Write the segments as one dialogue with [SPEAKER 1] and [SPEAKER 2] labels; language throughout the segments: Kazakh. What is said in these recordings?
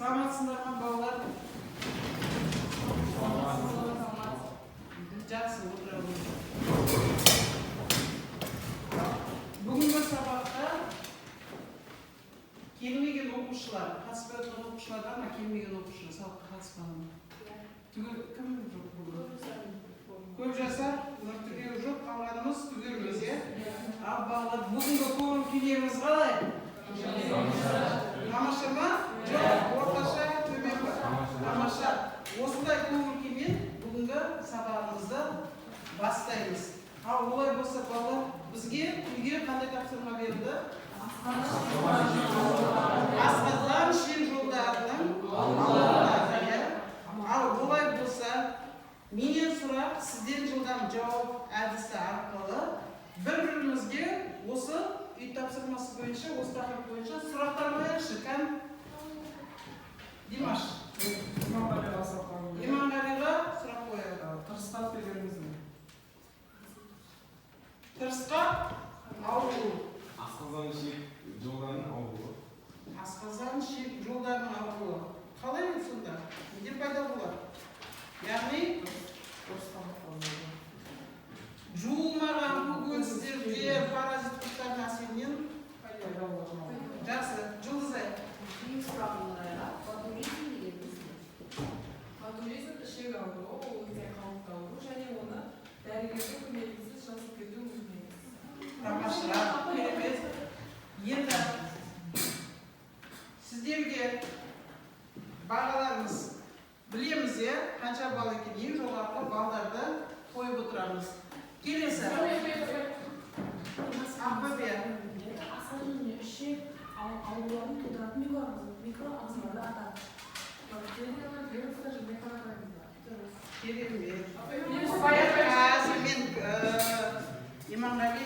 [SPEAKER 1] Salamatсыңдар ма балалар? Жақсы, отыра бүгінгі сабақта келмеген оқушылар, қатыспай отырған оқушылардан ма, келмеген оқушылар сабаққа қатыспаған ма? Кім жоқ бүгін? Көп жасар, түгел жоқ, қалғанымыз түгелміз, иә? Ал балалар, бүгінгі көңіл күйлеріңіз қалай? Тамаша ма? Жоқ, орташа, төмен ба? Тамаша. Осындай көңіл күймен бүгінгі сабағымызды бастаймыз. Ал олай болса балалар, бізге үйге қандай тапсырма берді? Асқазан шен жолдарының алдында. Ал олай болса, менен сұрақ, сізден жылдам жауап әдісі арқылы бір-бірімізге осы үй тапсырмасы бойынша, осы тақырып бойынша сұрақтар қояйықшы. Кім? Димаш. Иманғалиға сұрақ қояйық.
[SPEAKER 2] Тырысқақ дегеніміз не?
[SPEAKER 1] Тырысқақ ауру.
[SPEAKER 2] Асқазан ішек жолдарының ауруы.
[SPEAKER 1] Асқазан ішек жолдарының ауруы. Қалай еді сонда? Неде пайда болады? Яғни жуылмаған көкөністерде паразит құстардың әсерінен пайда болады. Жақсы, Жұлдызай.
[SPEAKER 3] Ең сұрағымда ботулизм дегеніміз не? Ботулизм ішек ауруы, ол өте қауіпті ауру және оны дәрігердің көмегінсіз жазып кету мүмкін емес.
[SPEAKER 1] Тамаша, керемет. Енді сіздерге бағаларымыз білеміз, е, қанша бал екен, ең жоғарғы балдарды қойып отырамыз. Келесі. Ақбөбе.
[SPEAKER 4] Асқазан ішек ауруларын тудыратын микроорганизмдерді атады.
[SPEAKER 1] Керемет. Мен Иманғали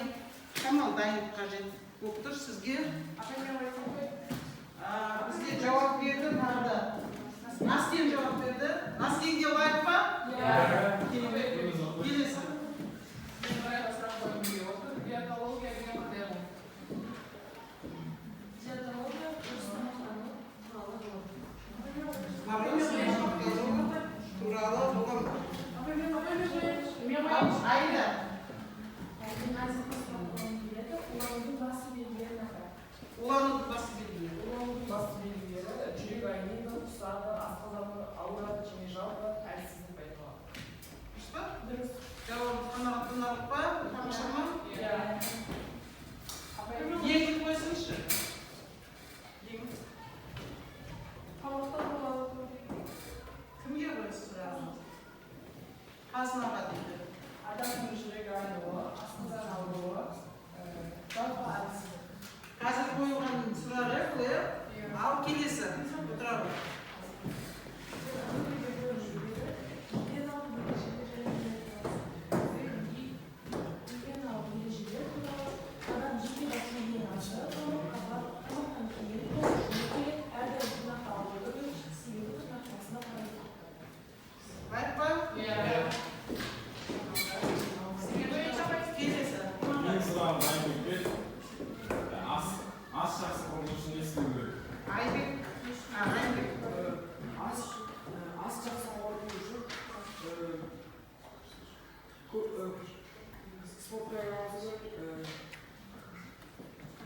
[SPEAKER 1] Камал дайындық қажет болып тұр сізге. Бізде жауап берді, тағы Настен жауап берді. Настенге лайық па? Келесі.
[SPEAKER 3] Диетология деген қандай ол?
[SPEAKER 4] Диетология
[SPEAKER 1] туралы ғылым. Айда. Уланудың басты белгілері.
[SPEAKER 5] Уланудың басты белгілері жүрек айниды, құсады, асқазаны ауырады және жалпы әлсіздік байқалады.
[SPEAKER 1] Дұрыс па? Дұрыс. Жауабымыз қанағаттанарлық па? Тамаша ма? Еңіп қойсыншы. Еңіп. Кімге қойсыз сұрағыңыз? Қазынаға дейді.
[SPEAKER 5] Адамның жүрек айнуы, асқазан ауруы, жалпы әлсіздік.
[SPEAKER 1] Қазір қойылған сұрағы қойып, ал келесі. Отырады.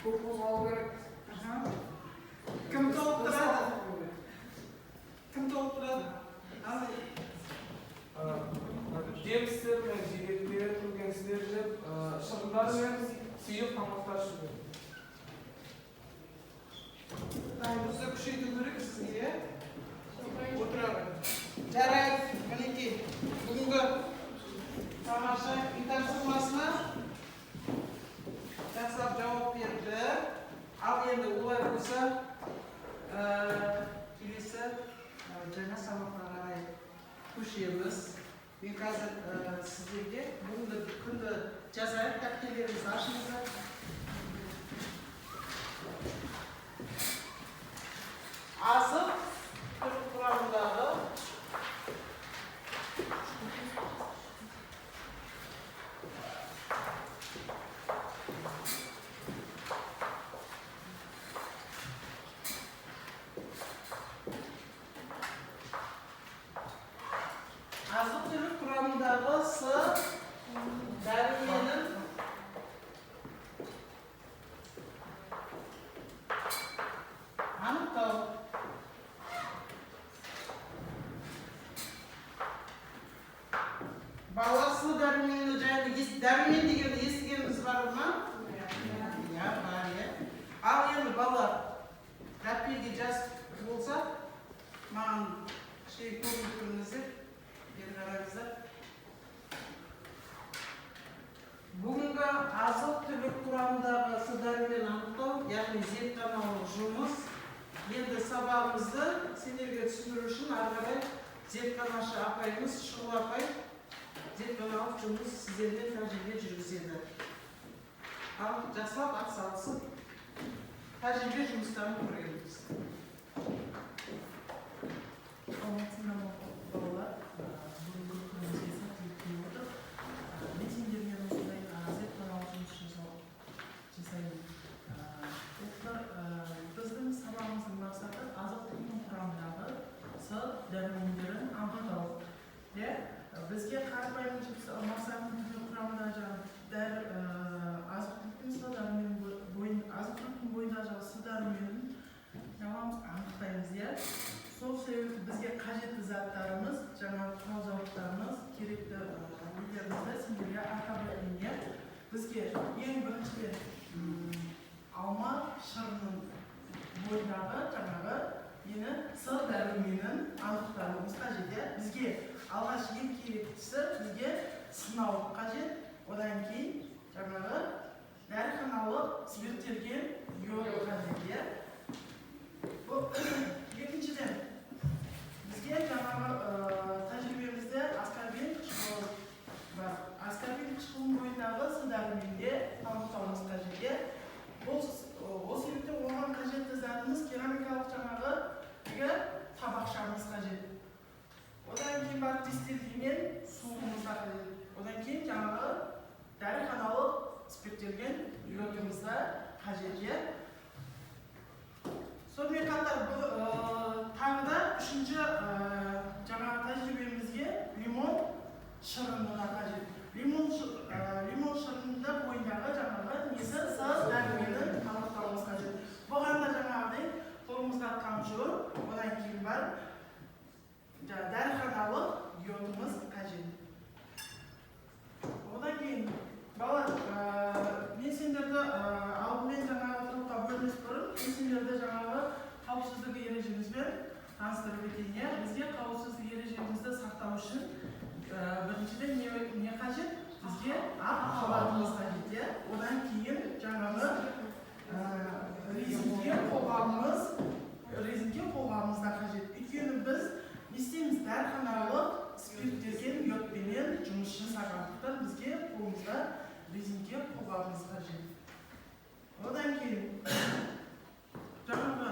[SPEAKER 5] Көп қозғалу керек.
[SPEAKER 1] Кім толықтырады? Кім толықтырады?
[SPEAKER 5] Жемістер мен жидектер, көкөністер жеп, шырындар мен сұйық тамақтар ішу.
[SPEAKER 1] Бізді күшейту керек сізге. Отырады. Жарайды, мінекей. Бүгінгі тамаша үй тапсырмасына жақсылап жауап берді. Ал енді олай болса, келесі жаңа сабаққа қарай көшеміз. Мен қазір сіздерге бүгінгі күнді жазайық, дәптерлеріңізді ашыңыздар. Азық құрамындағы дәрумен дегенді естігеніміз бар ма? Иә, бар, иә. Ал енді балалар, рәппеге жас болса, маған көрініп тұрыңыздар, бері қараңыздар. Бүгінгі азық-түлік құрамындағы су дәрумен анықтау, яғни зертханалық жұмыс. Енді сабағымызды сендерге түсіндіру үшін ары қарай зертханашы апайымыз, Шұғыл апай, зертханалық жұмыс сіздермен тәжірибе жүргізеді. Ал жақсылап атсалысып, тәжірибе жұмыстарын көреміз.
[SPEAKER 6] Алматысында балалар бүгінгі күнімізге сәттілік тілеп отыр. Мен сендермен осындай зертханалық жұмыс жасаймын. Біздің сабағымыздың мақсаты азық-түліктің құрамындағы С дәрумендерін анықтау. Бізге қарапайым мақсаттың түрлі құрамында азық-түліктің С азық-түліктің бойындағы С дәруменін анықтаймыз. Сол себепті бізге қажетті заттарымыз, жаңағы құрал-жабдықтарымыз, керекті нелерімізді сендерге атап өтейін. Бізге ең біріншіден алма шырының бойындағы жаңағы С дәруменін анықтауымыз қажет. Бізге алғаш ең керектісі бізге сынау қажет. Одан кейін жаңағы дәріханалық спирттелген йод қажет. Екіншіден бізге жаңағы тәжірибемізде аскорбин қышқылы бар. Аскорбин қышқылының бойындағы С дәруменде анықтауымыз қажет. Осы себепте оған қажетті затымыз керамикалық жаңағы табақшамыз қажет. Одан кейін бар дистиллирмен суымыз да қажет. Одан кейін жаңағы дәріханалық спирттелген йодымыз да қажет. Сонымен қатар тағы да үшінші жаңағы тәжірибемізге лимон шырыны да қажет. Лимон шырынында бойындағы жаңағы несі С дәруменін анықтауымыз қажет. Бұған да жаңағыдай қолымызға тамшы, одан кейін бар дәріханалық йодымыз қажет. Одан кейін балалар, мен сендерді алдымен жаңағы топқа бөлмес бұрын, мен сендерді жаңағы қауіпсіздік ережемізбен таныстырып өтейін. Бізге қауіпсіздік ережемізді сақтау үшін біріншіден не қажет? Бізге ақ халатымыз қажет. Одан кейін жаңағы резинке қолғабымыз да қажет. Өйткені біз не істейміз? Дәріханалық спирттелген йодпенен жұмыс жасағандықтан бізге қолымызда резинке қолғабымыз қажет. Одан кейін жаңағы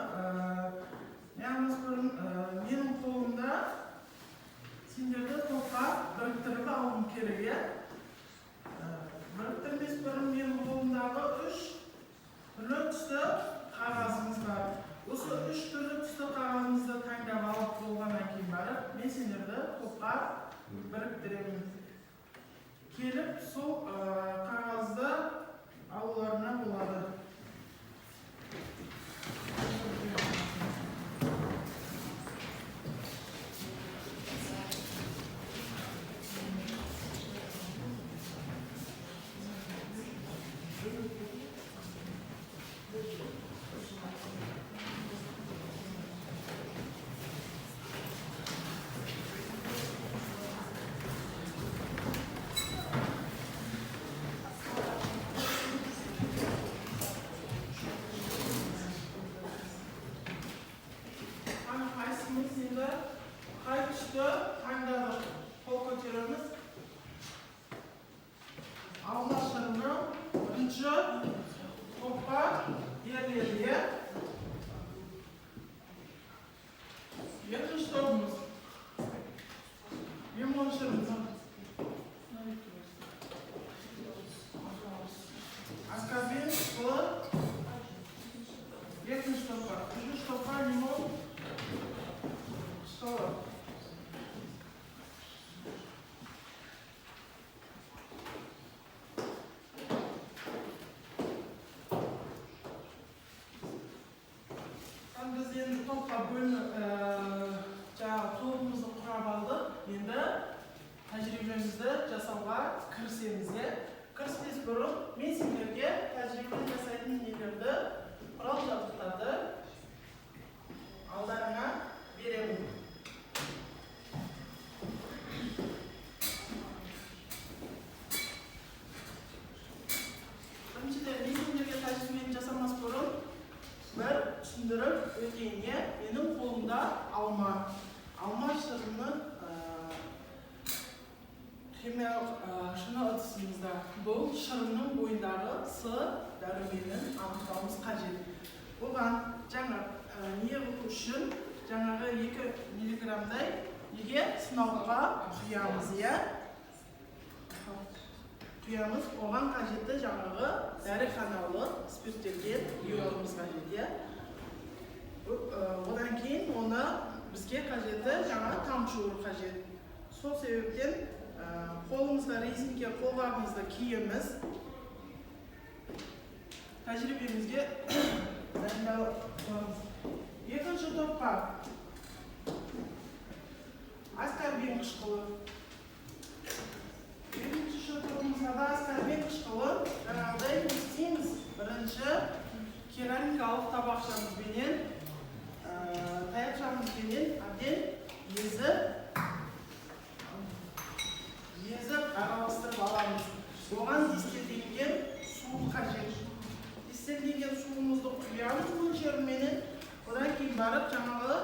[SPEAKER 6] менің қолымда сендерді топқа біріктіріп алуым керек. Біріктірмес бұрын менің қолымдағы 3 түрлі түсті қағазымыз бар. Осы 3 түрлі түсті қағазымызды таңдап алып болғаннан кейін барып, мен сендерді топқа біріктіремін. Келіп, сол қағазды алуларына болады. Қай түсті таңдадық? Қол көтереміз. Алма шырыны бірінші топқа беріледі. Екінші тобымыз лимон шырыны. Аскорбин қышқылы екінші топқа. Үшінші топқа лимон қышқылы. Biz endi topqa bölünüp тобымызды құрап алдық. Енді тәжірибемізді жасауға кірісеміз. бұрын мен сендерге тәжірибе жасайтын нелерді, құрал-жабдықтарды алдарыңа беремін. Біріншіден, мен сендерге тәжірибені жасамас бұрын бір түсіндіріп өтейін. Менің қолымда алма шырыны химиялық шыны ыдысымызда. Бұл шырынның бойындағы С дәруменін анықтауымыз қажет. Оған жаңа не үшін жаңағы 2 миллиграммдай неге сынауға құямыз, құямыз. Оған қажетті жаңағы дәріханалық спирттелген йодымыз қажет. Одан кейін оны бізге қажетті жаңа тамшуыр қажет. Сол себептен қолымызға резинке қолғабымызды киеміз. Тәжірибемізге дайындалып қоямыз. Екінші топқа аскорбин қышқылы. Екінші топымызға да аскорбин қышқылы. Жаңағыдай не істейміз? Бірінші керамикалық табақшамызбенен, таяқшамызбенен әбден езіп араластырып аламыз. Оған дистилденген су қажет. Дистилденген суымызды құямыз мөлшеріменен. Одан кейін барып жаңағы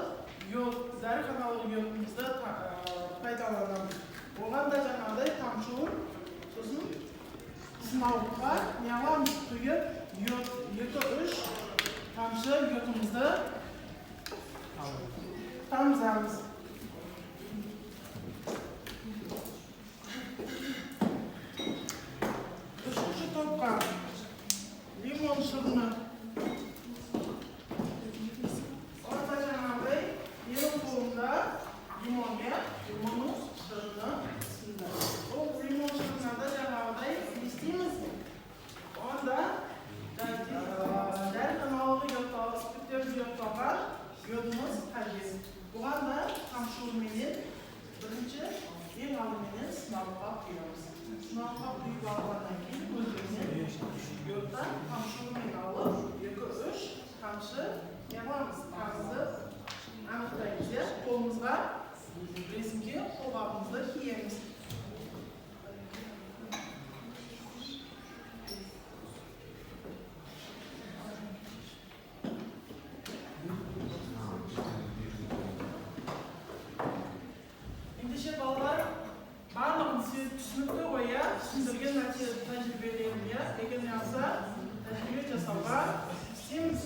[SPEAKER 6] дәріханалық йодымызды пайдаланамыз. Оған да жаңағыдай тамшуыр, сосын сынауға не аламыз? Құйып 2-3 тамшы йодымызды тамызамыз. Үшінші топқа лимон шырыны. Орта жаңағыдай менің қолымда лимонның шырыны сынды. Ол лимон шырынада жаңағыдай не істейміз? Онда дәріханалық йодтағы спирттерді йодтаған йодымыз қажет. Бұған да тамшуырменен бірінші ең алдыменен сынауға құямыз. Сынауға құйып алғаннан кейін мөлшерінен йодта тамшуырмен алып 2-3 тамшы яғамыз. Тамызды анықтаймыз. Қолымызға резинке қолғабымызды киеміз. Ендеше балалар барлығын түсінікті түсіндірген тәжірибелерін егер алса тәжірибе жасауға істейміз.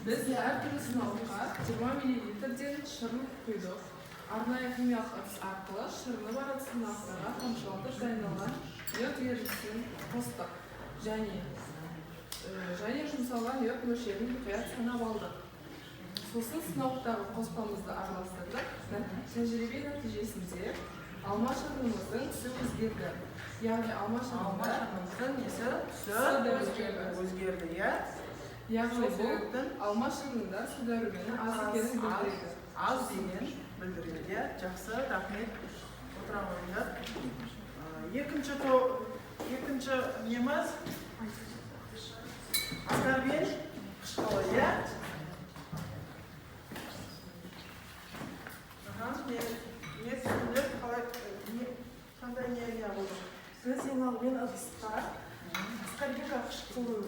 [SPEAKER 3] Biz her türlü sınavga 20 ml şırın құйдық. Арнайы химиялық әдіс арқылы шырыны бар сынақтарға тамшылатып дайындалған йод ерітіндісін қостық. Және жұмсалған йод мөлшерін мұқият санап алдық. Сосын сынауықтағы қоспамызды араластырдық. Тәжірибе нәтижесінде алма шырынымыздың түсі өзгерді. Яғни алма шырынымыздың несі? Түсі
[SPEAKER 6] өзгерді, иә?
[SPEAKER 3] Яғни бұл алма шырынында су дәрумені аз екенін білдіреді.
[SPEAKER 6] Аз деген білдіреді, иә? Жақсы, рахмет. Отыра қойыңдар. Екінші неміз аскорбин қышқылы, иә? Не түсіндір, қандай не болды?
[SPEAKER 4] Біз ең алдымен ыдысқа аскорбинка қышқылын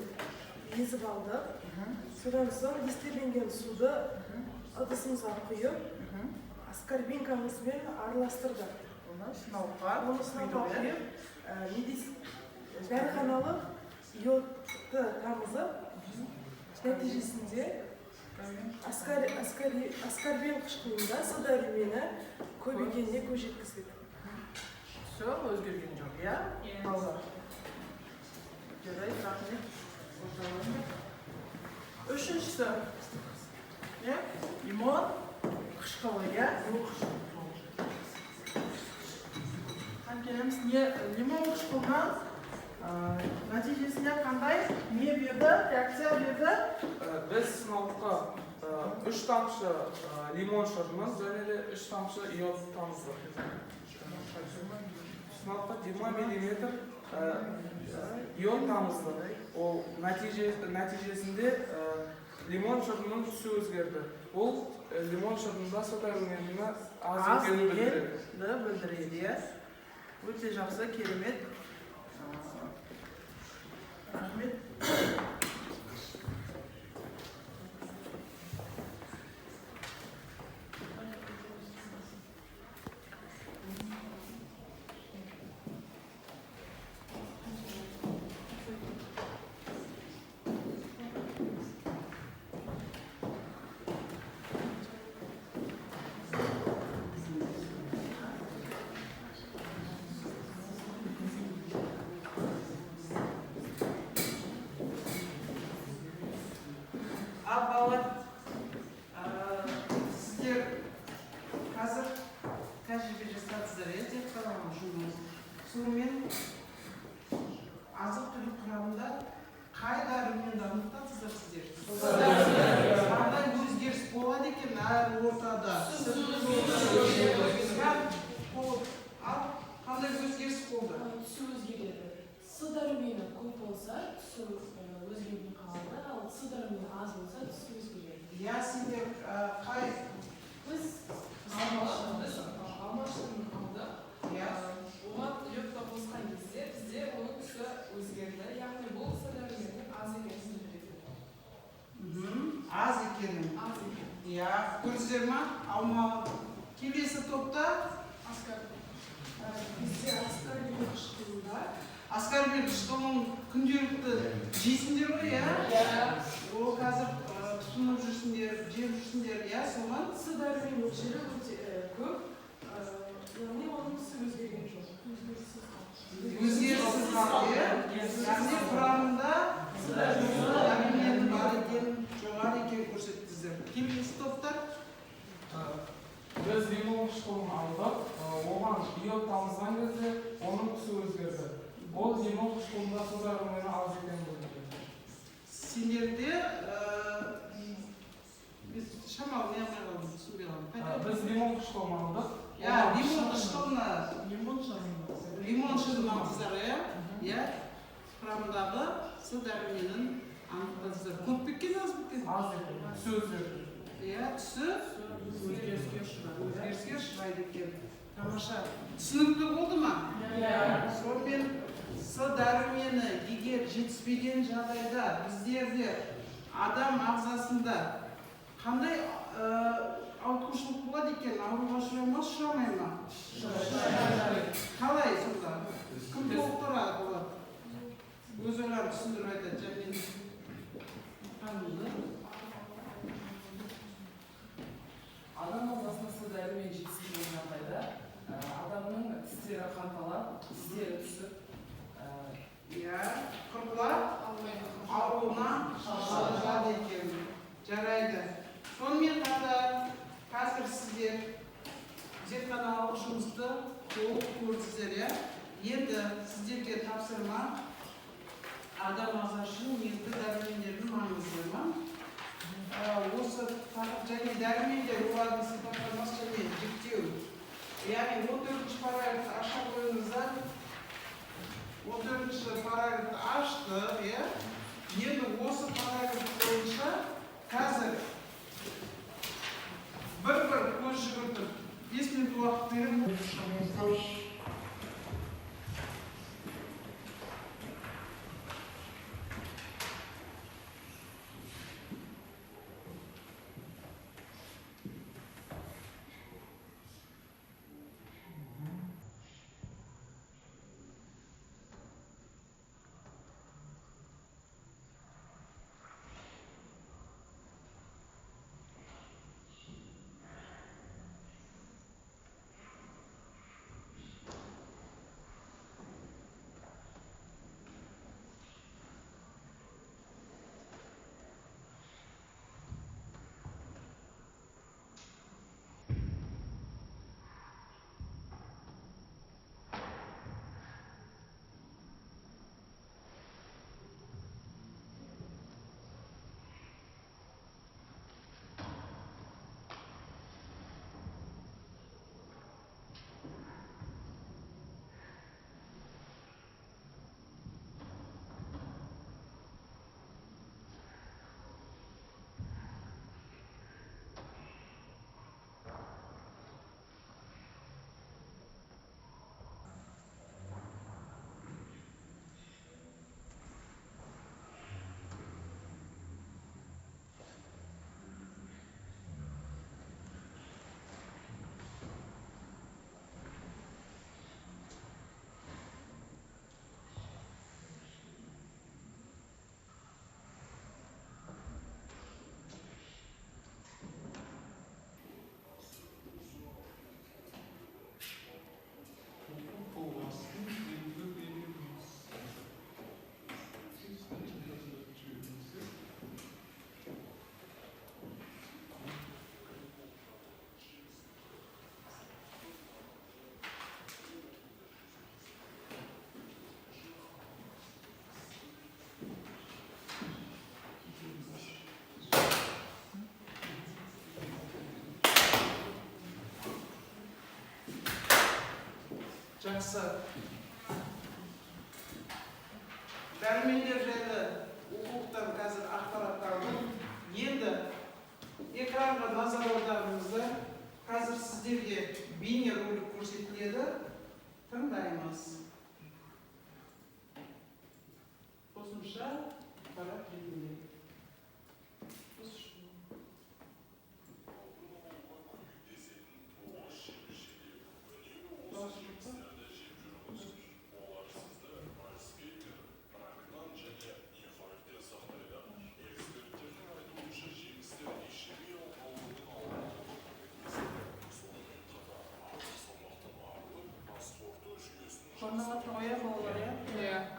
[SPEAKER 4] езіп алдық. Содан соң дистилленген суды ыдысымызға құйып, аскорбинкамызбен араластырдық.
[SPEAKER 6] Оны сынауға
[SPEAKER 4] құйып, дәріханалық йодты тамызып, нәтижесінде аскорбин қышқылында су дәрумені көбейгеніне көз жеткіздік.
[SPEAKER 6] Все, өзгерген жоқ, иә? Балдар. Жарайды, рахмет. Үшіншісі, лимон қышқылы, иә? Қанкелеміз лимон қышқылынан нәтижесінде қандай не берді, реакция берді?
[SPEAKER 5] Біз сынауға 3 тамшы лимон шырынын және де 3 тамшы йод тамыздық. Сынауға 20 мл йод тамызды. Ол нәтижесінде лимон шырынының түсі өзгерді. Ол лимон шырынында су дәрумені аз екенін
[SPEAKER 6] білдіреді. Өте жақсы, керемет. Рахмет.
[SPEAKER 1] Сіздер қазір тәжірибе жасадыңыздар, деп қаламын жұмыс. Сонымен азық-түлік құрамында қай дәрумені анықтадыңыздар сіздер? Қандай өзгеріс болады екен әр ортада? Қандай өзгеріс болды?
[SPEAKER 4] Түсі өзгереді. Су дәрумені көп болса, түсі өзгермей қалады, ал су дәрумені аз болса, түсі өзгереді.
[SPEAKER 1] Я сендер қай?
[SPEAKER 3] Біз алма шырынын алдық. Оған йодты қосқан кезде бізде оның түсі өзгерді. Яғни бұл су дәруменінің аз екенін білдіреді.
[SPEAKER 1] Аз екенін. Я, көрсіздер ма? Алма келесі топта
[SPEAKER 4] Бізде аскорбин қышқылында
[SPEAKER 1] аскорбин қышқылын күнделікті жейсіңдер ғой, иә? Ол қазір тұтынып жүрсіңдер, жеп жүрсіңдер, иә, соған?
[SPEAKER 4] су дәрумен мөлшері өте көп, яғни оның түсі өзгерген жоқ.
[SPEAKER 1] Өзгеріссіз қалды, яғни құрамында дәруменнің бар екенін, жоғары екенін көрсеттіңіздер. Келесі топтар?
[SPEAKER 5] Біз лимон қышқылын алдық. Оған йод тамызған кезде оның түсі өзгерді. Ол лимон қышқылында су дәрумені аз екенін білдіреді.
[SPEAKER 1] Сендерде біз шамалы не қалдым, түсінбей қалдым.
[SPEAKER 5] Біз лимон қышқылын алдық.
[SPEAKER 1] Лимон қышқылына лимон шырынын алдыңыздар, иә? Құрамындағы су дәруменін анықтадыңыздар. Көп бекен, аз бекен?
[SPEAKER 5] Аз екен, түсі өзгерді.
[SPEAKER 1] Иә, түсі өзгеріске ұшырайды екен. Тамаша. Түсінікті болды ма? Сонымен су дәрумені егер жетіспеген жағдайда біздерде адам ағзасында қандай ауытқушылық болады екен? Ауруға ұшырай ма, ұшырамай ма? Қалай сонда? Кім толықтырады болады? Өз ойларын түсіндіріп айтады.
[SPEAKER 3] қанталап, тістері түсіп,
[SPEAKER 1] Иә, қырқылап ауруына шалдығады екен. Жарайды. Сонымен қатар қазір сіздер зертханалық жұмысты толық көрдіңіздер, иә? Енді сіздерге тапсырма адам ағзасының негізгі дәрумендердің маңызы ма? Осы тақырып және дәрумендер олардың сипаттамасы және жіктеу. Яғни 14-ші параграфты аша қойыңыздар. 14-ші параграфты аштық, иә? Енді осы параграф бойынша қазір бір көз жүгіртіп 5 минут уақыт беріп жақсы. Дәрумендер жайлы оқулықтан қазір ақпарат алдым. Енді экранға назар аударыңыздар. Қазір сіздерге бейне ролик көрсетіледі. Тыңдаймыз. Қосымша ақпарат ретінде. Сонда ояқ olur ya.
[SPEAKER 3] Иә.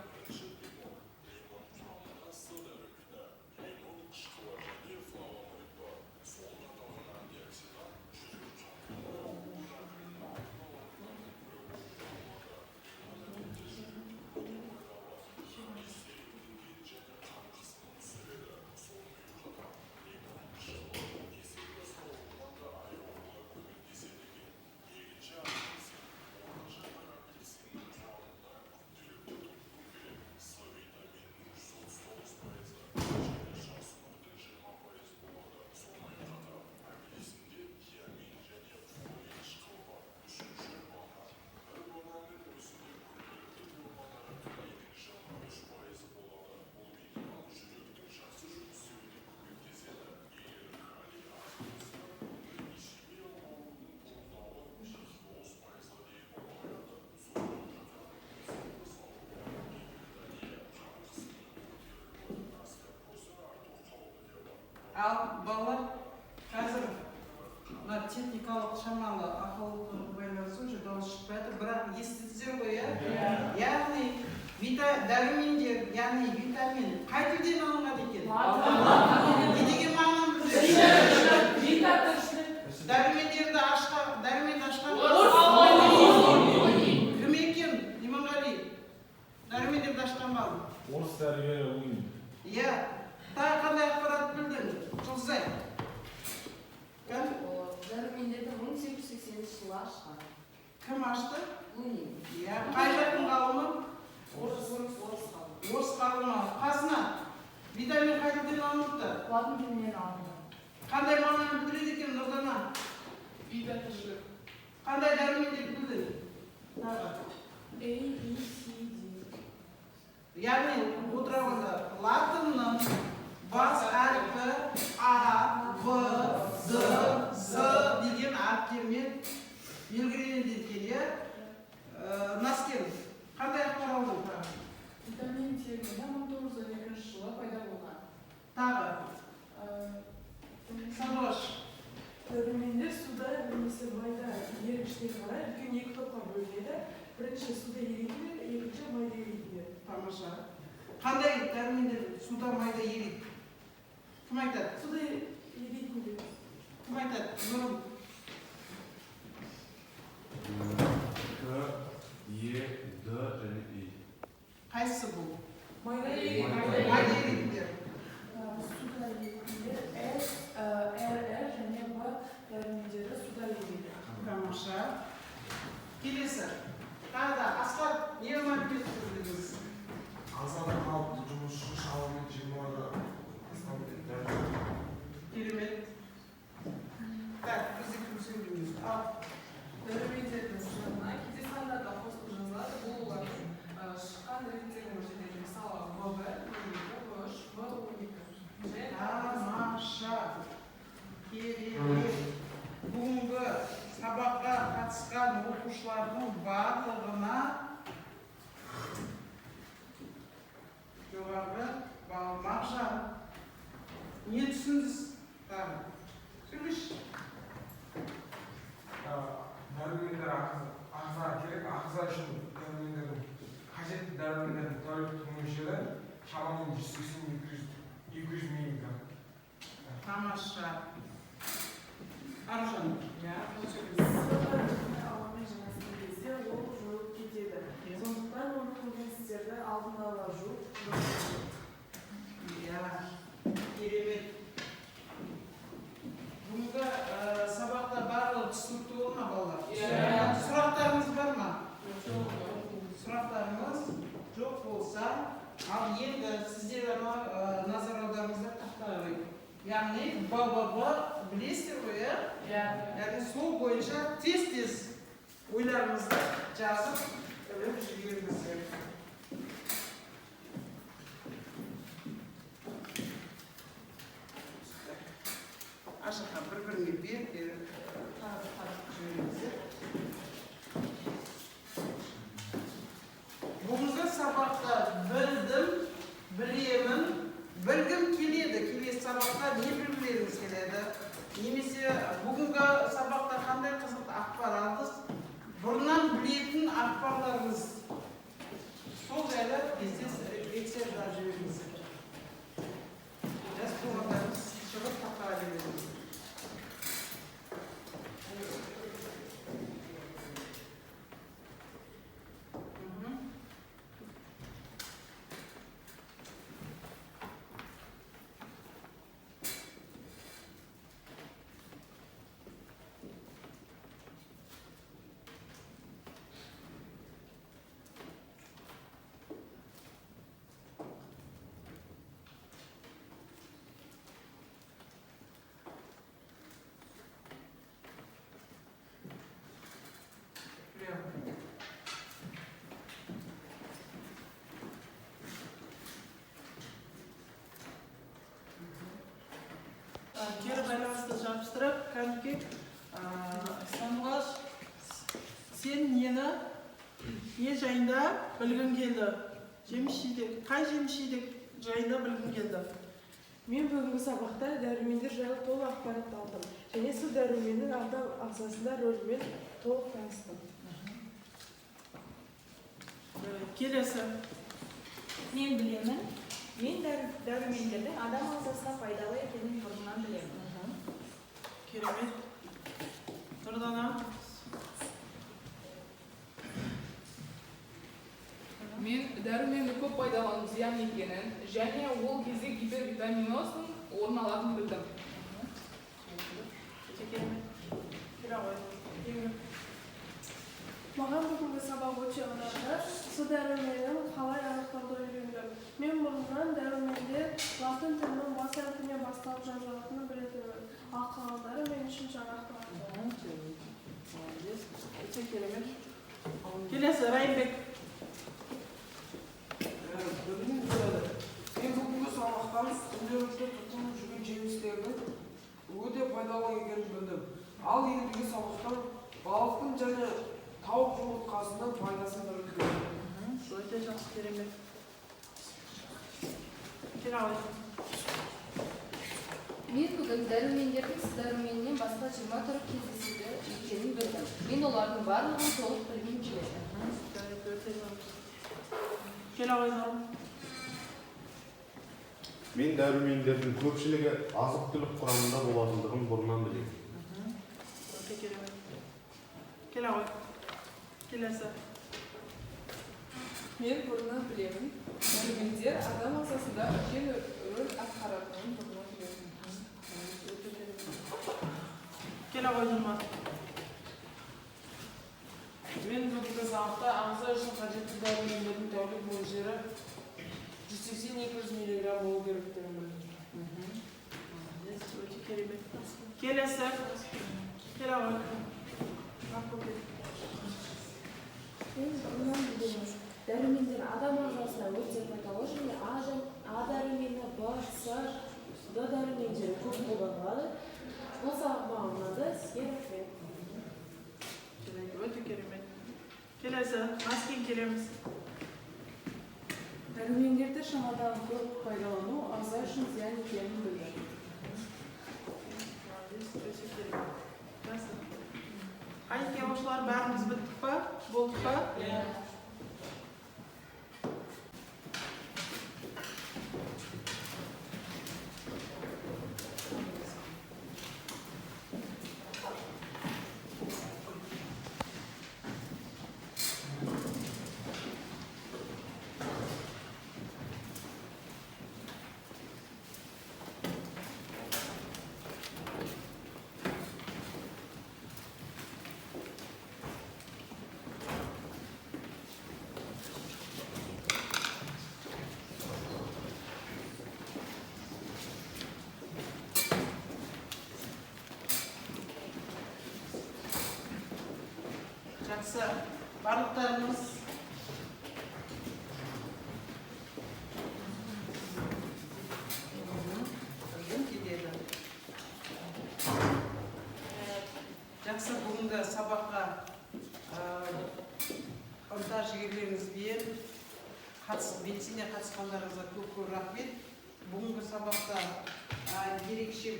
[SPEAKER 3] Al, балалар, қазір
[SPEAKER 1] мына техникалық шамалы ақылға байланысты уже дауыс шықпайды, бірақ естідіңіздер ғой, иә? Яғни дәрумендер, яғни витамин қай тілден алынған екен? Не деген мағынаны білдіреді? Дәрумендерді ашқан кім екен? Иманғали. Дәрумендерді ашқан бал.
[SPEAKER 2] Орыс дәрігері Лунин.
[SPEAKER 1] Иә. Тағы қандай ақпарат білдің? Жұлдызай.
[SPEAKER 7] Дәрумендерді 1880 жылы ашқан.
[SPEAKER 1] Кім ашты?
[SPEAKER 7] Лунин.
[SPEAKER 1] Иә. Қай жақтың ғалымы?
[SPEAKER 7] Орыс ғалым.
[SPEAKER 1] Орыс ғалымы. Қасына. Витамин қай тілден алыныпты?
[SPEAKER 7] Латын тілінен алынған.
[SPEAKER 1] Қандай мағынаны білдіреді екен Нұрдана?
[SPEAKER 3] Бейбітшілік.
[SPEAKER 1] Қандай дәрумендер білдің? Тағы.
[SPEAKER 4] A, B, C, D.
[SPEAKER 1] Яғни отырғанда латынның бас әрпі А, В, З, З деген әріптермен белгіленеді екен, иә? Наскен, қандай ақпар алдың тағы?
[SPEAKER 3] Витамин термині 1912 жылы пайда болған.
[SPEAKER 1] Тағы, Сандуғаш.
[SPEAKER 4] Дәрумендер суда немесе майда ерігіштерге қарай үлкен екі топқа бөлінеді. Бірінші суда еритіндер, екінші майда еритіндер.
[SPEAKER 1] Тамаша. Қандай дәрумендер суда майда ериді? Кім айтады?
[SPEAKER 4] Суда еритіндер.
[SPEAKER 1] Кім айтады? Нұрым.
[SPEAKER 2] К, Е, Д және И.
[SPEAKER 1] Қайсысы бұл?
[SPEAKER 4] Майда
[SPEAKER 1] Майда еритіндер.
[SPEAKER 4] суда еритіндер S, R және B дәрумендері суда ериді.
[SPEAKER 1] Тамаша. Келесі. Тағы да Асқар, не мәлімет білдіңіз?
[SPEAKER 2] Ағзада қалыпты жұмысшы шамамен 20-ға астам дәрі.
[SPEAKER 1] Керемет. Так, біз де кім сөйлейміз?
[SPEAKER 3] Дәрумендердің құрамына кейде сандарда қосылып жазылады. Бұл олардың шыққан реттерін көрсетеді. Мысалы, В1, В2, В3, В12.
[SPEAKER 1] Тамаша. Керемет. Бүгінгі сабаққа қатысқан оқушылардың барлығына жоғарғы Мағжан. Не түсіндіңіз? Сөйлеші.
[SPEAKER 5] Дәрумендер ағзаға керек, ағза үшін дәрумендердің қажетті дәрумендердің тәуліктік мөлшері шамамен 180-200 миллиграмм.
[SPEAKER 1] Тамаша. Аружан.
[SPEAKER 4] Суда ауамен жанасқан кезде ол жойылып кетеді. Сондықтан оны көмесіздерді алдын ала жуып
[SPEAKER 1] Иә, керемет. Бүгінгі сабақта барлығы түсінікті болды ма, балалар? Сұрақтарыңыз бар ма? Сұрақтарыңыз жоқ болса, ал енді сіздер назар аударыңыздар тақтаға. Яғни БББ білесіздер ғой, иә? Яғни сол бойынша тез-тез ойларыңызды жазып іліп жіберіңіздер. Ашыққа бір-біріңе беріп жіберіңіздер. Бүгінгі сабақта білдім, білемін, білгім келеді. Келесі сабақта не білгілеріңіз келеді? Немесе бүгінгі сабақта қандай қызықты ақпар алдыңыз? Бұрыннан білетін ақпарларыңыз сол жайлы бізде рефлексия жіберіңіздер. Жас болғандарыңыз шығып тақтаға жіберіңіздер. Кері байланысты жабыстырып, кәдімгі Сандуғаш, сен не жайында білгің келді? Жеміс-жидек, қай жеміс-жидек жайында білгің келді?
[SPEAKER 4] Мен бүгінгі сабақта дәрумендер жайлы толық ақпарат алдым. Және сол дәруменнің адам ағзасында рөлімен толық таныстым.
[SPEAKER 6] Келесі.
[SPEAKER 8] Мен білемін. Мен дәрумендердің адам ағзасына пайдалы екенін бұрыннан білемін.
[SPEAKER 6] Керемет. Тұрдана.
[SPEAKER 3] Мен дәруменді көп пайдалану зиян екенін және ол кезде гипервитаминозның орын алатынын білдім.
[SPEAKER 4] Маған бүгінгі сабақ өте ұнады. Су дәруменін қалай анықтауды үйрендім. Мен бұрыннан дәрумендер латын тілінің бас әрпінен басталып жазылатынын білетінмін. Ал қалғандары мен үшін жаңа ақпарат.
[SPEAKER 6] Өте керемет. Келесі, Райымбек.
[SPEAKER 9] Мен бүгінгі сабақтан күнделікті тұтынып жүрген жемістердің өте пайдалы екенін білдім. Ал ендігі сабақтан балықтың және тауық жұмыртқасының пайдасын білдім.
[SPEAKER 6] Өте жақсы, керемет. Келауы.
[SPEAKER 7] Мен бүгін дәрумендердің дәруменінен басқа 20 түрі кездесуді екенін білдім. Мен олардың барлығын толық білмей жүрдім.
[SPEAKER 6] Келауы.
[SPEAKER 10] Мен дәрумендердің көпшілігі азық-түлік құрамында болатындығын бұрыннан білемін.
[SPEAKER 6] Өте керемет. Келауы. Келесі.
[SPEAKER 3] Мен бұрыннан білемін. Дәрумендер адам ағзасында үлкен рөл атқаратынын бұрыннан білемін.
[SPEAKER 6] Келауы Нұрмат.
[SPEAKER 5] Мен бүгінгі сабақта ағза үшін қажетті дәрумендердің тәулік мөлшері 180-200 миллиграмм болу керектігін білдім.
[SPEAKER 6] Өте керемет. Келесі. Келауы.
[SPEAKER 11] Мен бұрыннан білемін. Дәрумендер адам ағзасына өте пайдалы және А дәрумені, Б, С, Д дәрумендері көп қолданылады. Бұл сабақ маған ұнады. Сізге рахмет.
[SPEAKER 6] Өте керемет. Келесі. Маскен келеміз.
[SPEAKER 3] Дәрумендерді шамадан көп пайдалану ағза үшін зиян екенін білдім.
[SPEAKER 6] Өте керемет. Жақсы. Қайсы оқушылар бәріміз біттік па? Болдық па? Жақсы. Барлықтарымыз жақсы, бүгінгі сабаққа ынта жігерлеріңізбен белсене қатысқандарыңызға көп рахмет. Бүгінгі сабақта ерекше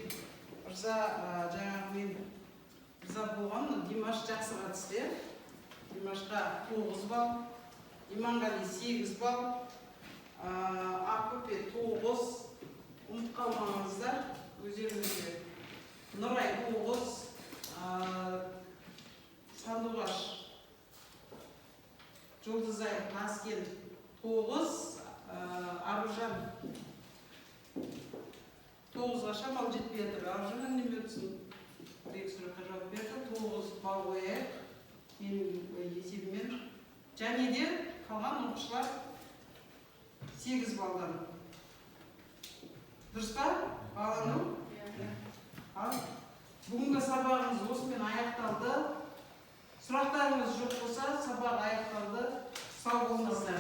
[SPEAKER 6] жаңағы мен риза болған Димаш жақсы қатысты. Димашқа 9 балл, Иманғали 8 балл, Ақөпе 9, ұмытып қалмаңыздар өздеріңізге. Нұрай 9, Сандуғаш, Жұлдызай, Маскен 9, Аружан 9-ға шамал жетпей жатыр. Аружан неме өтсін? Бір-екі сұраққа жауап берді. 9 балл қояйық. Менің есебімен. Және де қалған оқушылар 8 балдан. Дұрыс па? Бағалану? Бүгінгі сабағымыз осымен аяқталды. Сұрақтарыңыз жоқ болса, сабақ аяқталды. Сау болыңыздар.